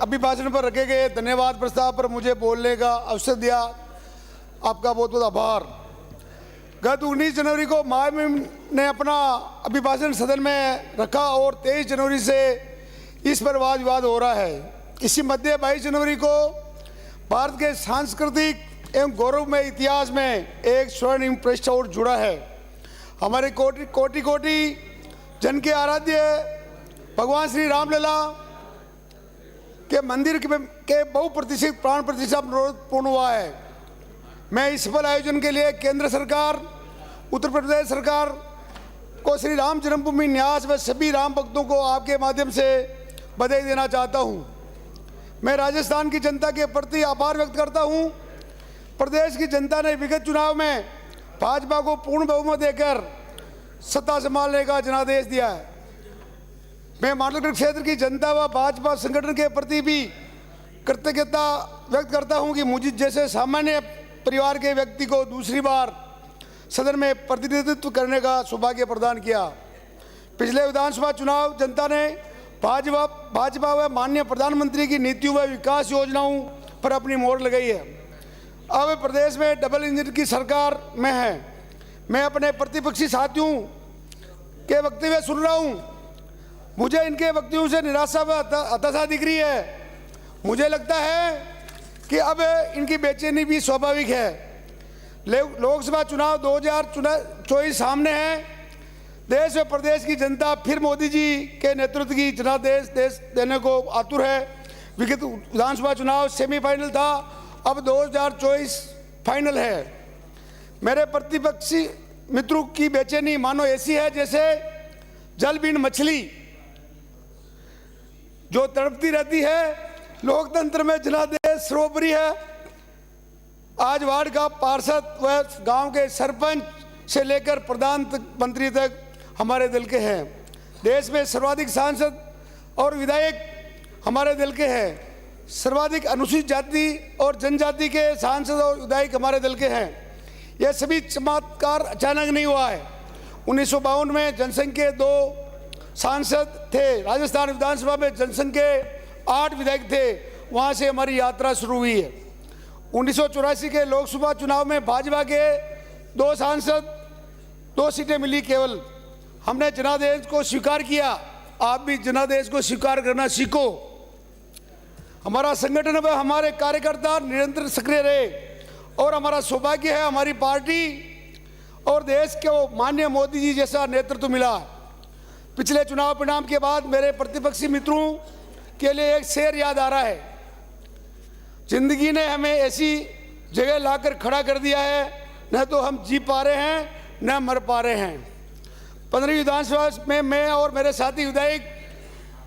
अभिभाषण पर रखे गए धन्यवाद प्रस्ताव पर मुझे बोलने का अवसर दिया, आपका बहुत बहुत आभार। गत 19 जनवरी को महामहिम ने अपना अभिभाषण सदन में रखा और 23 जनवरी से इस पर वाद विवाद हो रहा है। इसी मध्य 22 जनवरी को भारत के सांस्कृतिक एवं गौरवमय इतिहास में एक स्वर्णिम पृष्ठ और जुड़ा है। हमारे कोटि कोटि जन के आराध्य भगवान श्री रामलला के मंदिर के बहुप्रतिष्ठित प्राण प्रतिष्ठा पूर्ण हुआ है। मैं इस सफल आयोजन के लिए केंद्र सरकार, उत्तर प्रदेश सरकार को श्री राम जन्मभूमि न्यास व सभी राम भक्तों को आपके माध्यम से बधाई देना चाहता हूं। मैं राजस्थान की जनता के प्रति आभार व्यक्त करता हूं। प्रदेश की जनता ने विगत चुनाव में भाजपा को पूर्ण बहुमत देकर सत्ता संभालने का जनादेश दिया है। मैं मांडलगढ़ क्षेत्र की जनता व भाजपा संगठन के प्रति भी कृतज्ञता व्यक्त करता हूं कि मुझे जैसे सामान्य परिवार के व्यक्ति को दूसरी बार सदन में प्रतिनिधित्व करने का सौभाग्य प्रदान किया। पिछले विधानसभा चुनाव जनता ने भाजपा व माननीय प्रधानमंत्री की नीतियों व विकास योजनाओं पर अपनी मोहर लगाई है। अब प्रदेश में डबल इंजन की सरकार में है। मैं अपने प्रतिपक्षी साथियों के वक्तव्य सुन रहा हूं। मुझे इनके वक्तव्यों से निराशा व हताशा दिख रही है। मुझे लगता है कि अब इनकी बेचैनी भी स्वाभाविक है। लोकसभा चुनाव 2024 सामने है। देश व प्रदेश की जनता फिर मोदी जी के नेतृत्व की जनादेश देने को आतुर है। विगत विधानसभा चुनाव सेमीफाइनल था, अब 2024 फाइनल है। मेरे प्रतिपक्षी मित्रों की बेचैनी मानो ऐसी है जैसे जल बिन मछली जो तड़पती रहती है। लोकतंत्र में जनादेश सर्वोपरि है। आज वार्ड का पार्षद व गांव के सरपंच से लेकर प्रधानमंत्री तक हमारे दल के हैं। देश में सर्वाधिक सांसद और विधायक हमारे दल के हैं। सर्वाधिक अनुसूचित जाति और जनजाति के सांसद और विधायक हमारे दल के हैं। यह सभी चमत्कार अचानक नहीं हुआ है। 1952 में जनसंघ के 2 सांसद थे। राजस्थान विधानसभा में जनसंघ के 8 विधायक थे। वहां से हमारी यात्रा शुरू हुई है। 1984 के लोकसभा चुनाव में भाजपा के 2 सांसद, 2 सीटें मिली केवल। हमने जनादेश को स्वीकार किया। आप भी जनादेश को स्वीकार करना सीखो। हमारा संगठन व हमारे कार्यकर्ता निरंतर सक्रिय रहे और हमारा सौभाग्य है हमारी पार्टी और देश को माननीय मोदी जी जैसा नेतृत्व मिला। पिछले चुनाव परिणाम के बाद मेरे प्रतिपक्षी मित्रों के लिए एक शेर याद आ रहा है। जिंदगी ने हमें ऐसी जगह लाकर खड़ा कर दिया है, न तो हम जी पा रहे हैं न मर पा रहे हैं। 15वीं विधानसभा में मैं और मेरे साथी विधायक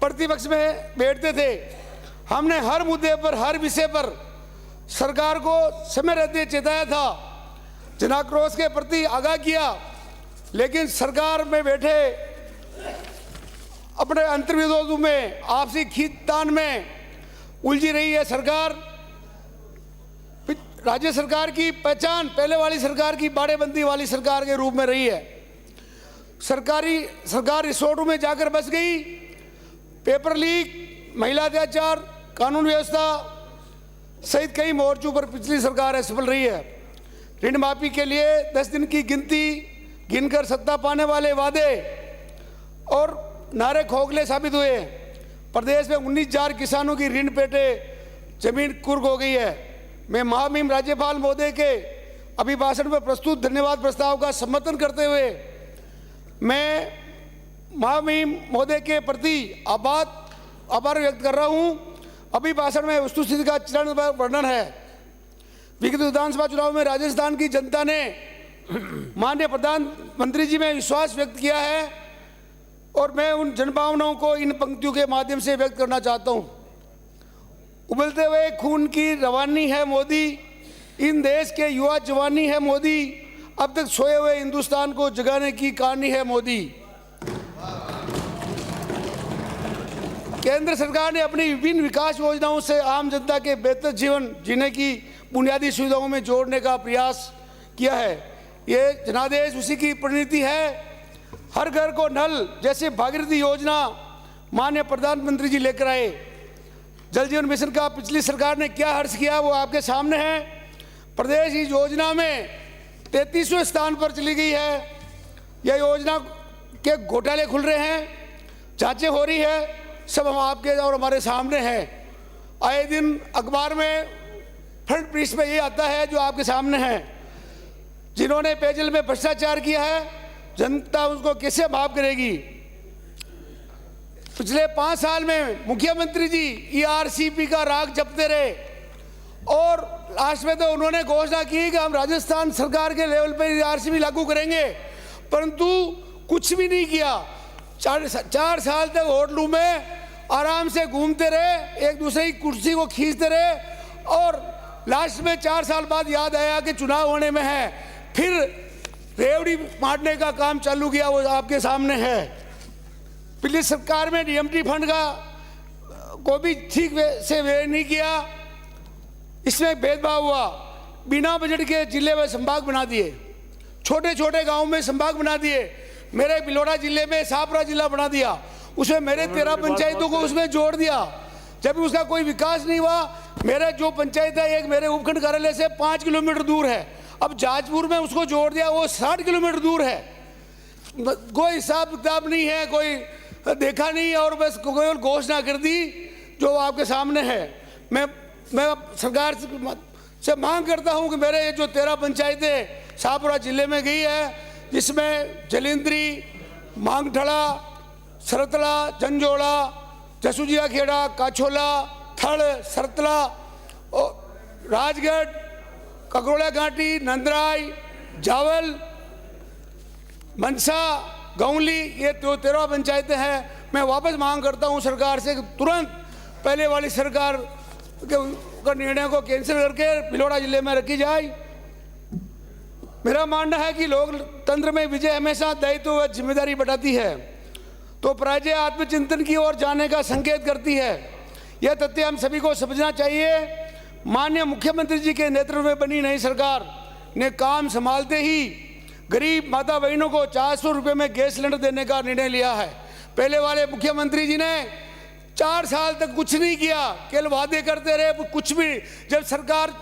प्रतिपक्ष में बैठते थे। हमने हर मुद्दे पर, हर विषय पर सरकार को समय रहते चेताया था, जनाक्रोश के प्रति आगाह किया, लेकिन सरकार में बैठे अपने अंतर्विरोधों में, आपसी खींचतान में उलझी रही है सरकार। राज्य सरकार की पहचान पहले वाली सरकार की बाड़ेबंदी वाली सरकार के रूप में रही है। सरकार रिसोर्टों में जाकर बस गई। पेपर लीक, महिला अत्याचार, कानून व्यवस्था सहित कई मोर्चों पर पिछली सरकार सफल रही है। ऋण माफी के लिए 10 दिन की गिनती गिनकर सत्ता पाने वाले वादे और नारे खोखले साबित हुए। प्रदेश में 19,000 किसानों की ऋण पेटे जमीन कुर्क हो गई है। मैं महामहिम राज्यपाल महोदय के अभिभाषण में प्रस्तुत धन्यवाद प्रस्ताव का समर्थन करते हुए मैं महामहिम महोदय के प्रति आभार व्यक्त कर रहा हूं। अभिभाषण में वस्तुस्थिति का चरणबद्ध वर्णन है। विगत विधानसभा चुनाव में राजस्थान की जनता ने माननीय प्रधानमंत्री जी में विश्वास व्यक्त किया है और मैं उन जनभावनाओं को इन पंक्तियों के माध्यम से व्यक्त करना चाहता हूं। उबलते हुए खून की रवानी है मोदी, इन देश के युवा जवानी है मोदी, अब तक सोए हुए हिंदुस्तान को जगाने की कहानी है मोदी। केंद्र सरकार ने अपनी विभिन्न विकास योजनाओं से आम जनता के बेहतर जीवन जीने की बुनियादी सुविधाओं में जोड़ने का प्रयास किया है। ये जनादेश उसी की परिणति है। हर घर को नल जैसे भागीरथी योजना माननीय प्रधानमंत्री जी लेकर आए। जल जीवन मिशन का पिछली सरकार ने क्या हर्ष किया वो आपके सामने है। प्रदेश इस योजना में 33वें स्थान पर चली गई है। यह योजना के घोटाले खुल रहे हैं, जांचें हो रही है, सब हम आपके और हमारे सामने हैं। आए दिन अखबार में फ्रंट पेज पे ये आता है जो आपके सामने है। जिन्होंने पेयजल में भ्रष्टाचार किया है, जनता उसको कैसे माफ करेगी। पिछले 5 साल में मुख्यमंत्री जी ERCP का राग जपते रहे और लास्ट में तो उन्होंने घोषणा की कि हम राजस्थान सरकार के लेवल पर ERCP लागू करेंगे, परंतु कुछ भी नहीं किया। 4 साल तक होटलों में आराम से घूमते रहे, एक दूसरे की कुर्सी को खींचते रहे और लास्ट में 4 साल बाद याद आया कि चुनाव होने में है, फिर रेवड़ी बांटने का काम चालू किया, वो आपके सामने है। पिछली सरकार में DMT फंड का को भी ठीक से व्यय नहीं किया, इसमें भेदभाव हुआ। बिना बजट के जिले में संभाग बना दिए, छोटे छोटे गांव में संभाग बना दिए। मेरे बिलोड़ा जिले में शाहपुरा जिला बना दिया, उसमें मेरे 13 पंचायतों को उसमें जोड़ दिया, जब उसका कोई विकास नहीं हुआ। मेरे जो पंचायत है, एक मेरे उपखंड कार्यालय से 5 किलोमीटर दूर है, अब जाजपुर में उसको जोड़ दिया, वो 60 किलोमीटर दूर है। कोई हिसाब किताब नहीं है, कोई देखा नहीं और बस कोई घोषणा कर दी जो आपके सामने है। मैं सरकार से मांग करता हूं कि मेरे ये जो 13 पंचायतें शाहपुरा जिले में गई है, जिसमें जलिंद्री, मांगठड़ा, सरतला, जंजोड़ा, जसूजिया खेड़ा, काछोला, थड़, सरतला, राजगढ़, कगरोड़ा घाटी, नंदराई, जावल, मनसा, गौली, ये 13 पंचायतें हैं। मैं वापस मांग करता हूं सरकार से कि तुरंत पहले वाली सरकार के निर्णय को कैंसिल करके बिलोड़ा जिले में रखी जाए। मेरा मानना है कि लोकतंत्र में विजय हमेशा दायित्व व जिम्मेदारी बढ़ाती है, तो पराजय आत्मचिंतन की ओर जाने का संकेत करती है। यह तथ्य हम सभी को समझना चाहिए। माननीय मुख्यमंत्री जी के नेतृत्व में बनी नई सरकार ने काम संभालते ही गरीब माता बहनों को 400 रुपये में गैस सिलेंडर देने का निर्णय लिया है। पहले वाले मुख्यमंत्री जी ने 4 साल तक कुछ नहीं किया, केवल वादे करते रहे, कुछ भी। जब सरकार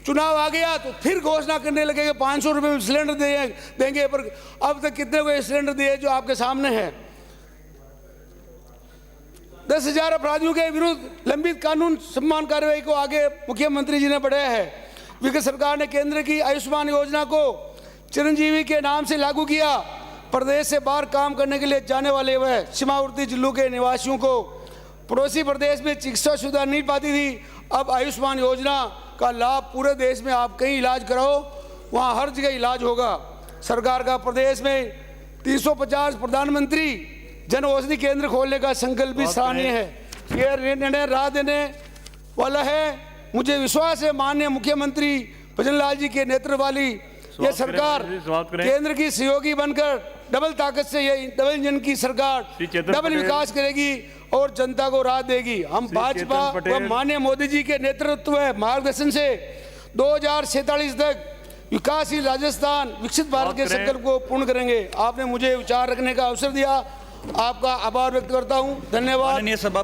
चुनाव आ गया तो फिर घोषणा करने लगे कि 500 रुपये में सिलेंडर देंगे, पर अब तक कितने को सिलेंडर दिए जो आपके सामने है। 10,000 अपराधियों के विरुद्ध लंबित कानून सम्मान कार्रवाई को आगे मुख्यमंत्री जी ने बढ़ाया है। विगत सरकार ने केंद्र की आयुष्मान योजना को चिरंजीवी के नाम से लागू किया। प्रदेश से बाहर काम करने के लिए जाने वाले वह सीमावर्ती जिलों के निवासियों को पड़ोसी प्रदेश में चिकित्सा सुविधा नहीं पाती थी। अब आयुष्मान योजना का लाभ पूरे देश में आप कहीं इलाज कराओ, वहाँ हर जगह इलाज होगा। सरकार का प्रदेश में 350 प्रधानमंत्री जन औषधि केंद्र खोलने का संकल्प भी सराहनीय है। यह निर्णय राह देने वाला है। मुझे विश्वास है माननीय मुख्यमंत्री भजनलाल जी के नेतृत्व वाली यह सरकार केंद्र की सहयोगी बनकर डबल ताकत से यह डबल इंजन की सरकार डबल विकास करेगी और जनता को राह देगी। हम भाजपा व माननीय मोदी जी के नेतृत्व में मार्गदर्शन से 2047 तक विकासशील राजस्थान, विकसित भारत के संकल्प को पूर्ण करेंगे। आपने मुझे विचार रखने का अवसर दिया, आपका आभार व्यक्त करता हूं। धन्यवाद।